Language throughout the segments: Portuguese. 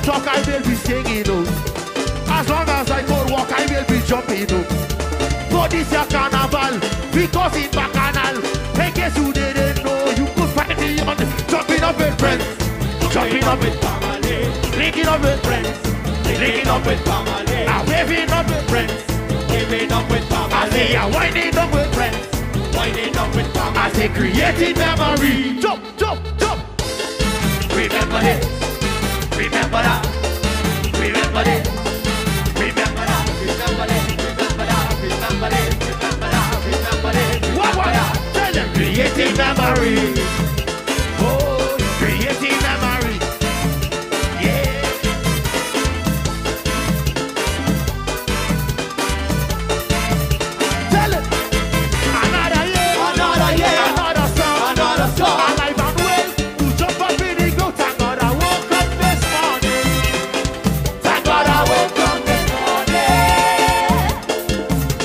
talk, I will be singing. As long as I could walk, I will be jumping. For this year carnival, because in Bacchanal, in case you didn't know, you could find me on the jumping up with friends, jumping up with family, linking up with friends, linking up with family, waving up with friends, waving up with family. I say winding up with friends, winding up with family. I say creating memory. Jump, jump, jump. Remember this, remember that, remember this, remember that, remember this, remember that, remember this, remember that, remember this. What? Tell them creating memory. Oh, creating memory. Yeah. Tell it. Another year, another song, another song. Alive and well, to jump up in the go. Thank God I woke up this morning. Thank God I woke up this morning.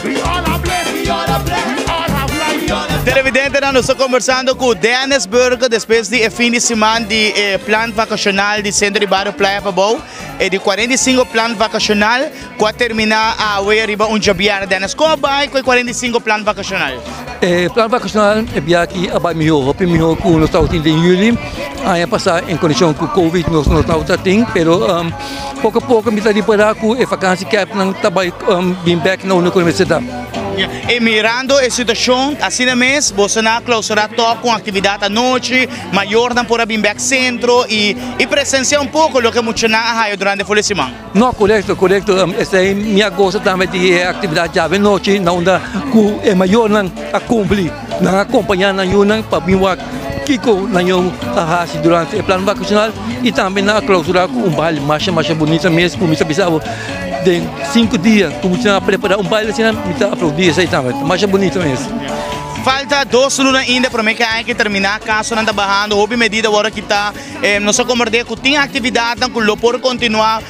We all are blessed, we all are blessed, we all have life, we all have. Televidente, nós estamos conversando com Dennis Burger depois de fim de semana de plano vacacional de Centro de Bairro Praia Pabou e de 45 plano vacacional para terminar a arriba jabiar. Dennis, como vai com 45 plano vacacional? Plano vacacional é bem aqui abai melhor com nós estamos em julho. Aí passar em condição com Covid nós estamos tratando, pero pouco a pouco me está de parar com a vacância que é para trabalhar bem back na universidade. E mirando a situação, assim mesmo, você não clausurar com atividade à noite, maior não por vir back centro e presenciar pouco o que muito na durante a folha semana. Não, correto. Essa é minha gosta também de atividade já à noite, não dá com é maior não acompanhar, não acompanhar na yuna para vir Kiko na yung ahasi durante o plano vacacional e também na clausura com baile mais bonito mesmo, como bisabo de 5 dias, como tinha preparado baile assim, me está aplaudir isso aí também, mais bonito mesmo. Falta 2 lunas ainda para mim que há que terminar caso não está barrando, houve medida agora que está, não só como que tem atividade com o por continuar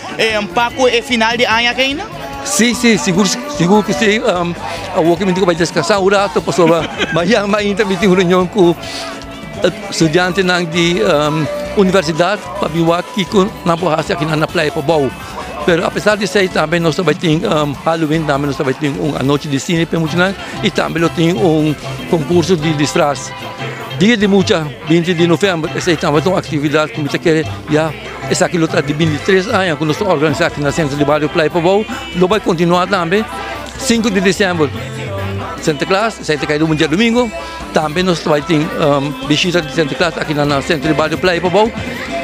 pouco e final de ano ainda? Sim, seguro que sim, a walk me digo vai descansar um rato, passou mas ainda me tem reunião com estudante de universidade para vir aqui na borracha aqui na Praia Pabou. Pero apesar de ser também nós também tem Halloween, também nós também tem uma noite de cine e também nós tem concurso de disfraz. Dia de muita 20 de novembro, essa também tem uma atividade que me quer já essa aqui luta de 23 anos que nós organizamos aqui na Centro de Bairro Praia Pabou, não vai continuar também 5 de dezembro. Santa Claus, saya terkait dia domingo, também nós vai ter visita de Santa Claus aqui na Centro de Bairro Praia Pabou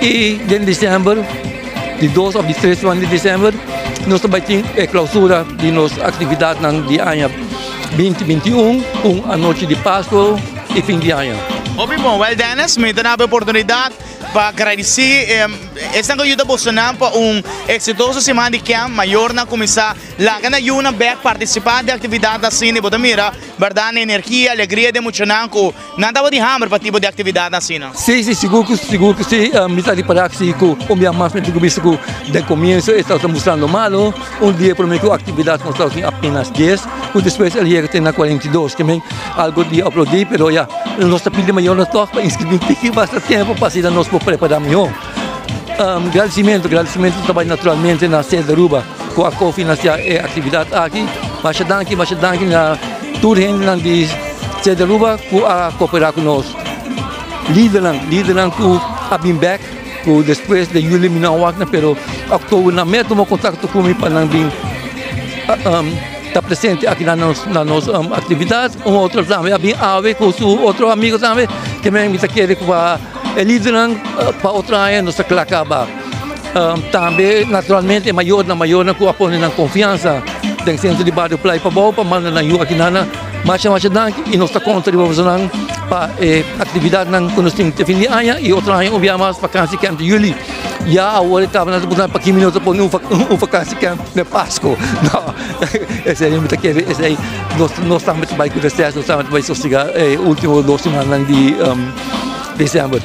e em dezembro, de 2 ou de 3 de dezembro, nós vai ter a clausura de nossa atividade de ano 2021, com a noite de Páscoa e fim de ano. Bom, Dennis, me dá a oportunidade para agradecer esta ajuda Bolsonaro para exitoso semana de camp maior na começar lá na Yuna back participar da atividade da cine bota mira verdade energia alegria de muito nanco nada de hammer para tipo de atividade da cine. Sim, seguro que sim, me está de parar que com o minha mais me visto que de começo está mostrando malo dia para mim que a atividade nós estamos apenas 10 e depois ele ia ter na 42 também algo de aplaudir, pero já nossa pilha maior na toca para inscrever que bastante tempo para se nós preparar melhor. Agradecimento também naturalmente na sede de Aruba com a cofinanciar a atividade aqui. Mas danke na tour de sede de Aruba com a cooperar conosco. Lideran com a Bimback, com depois de julho me não wak na pero outubro na meta tomou contato comigo para não vir está presente aqui na nossa atividade. Outro também bem ave com seu outro amigo também que me quer para lideran para outra área nossa clacaba. Também naturalmente maior na com apoio na confiança do Centro de Bairro Praia Pabou para mandar na aqui na mais danke e nós está contribuindo para atividade na que nós temos de fim de ano e outra área obviamente vacância camp de julho. Já agora estava na botar para 15 minutos para um vacância camp de Páscoa. Não, esse aí me tá querendo, esse aí nós estamos bem com o nós estamos bem sossegar último 2 semanas de dezembro.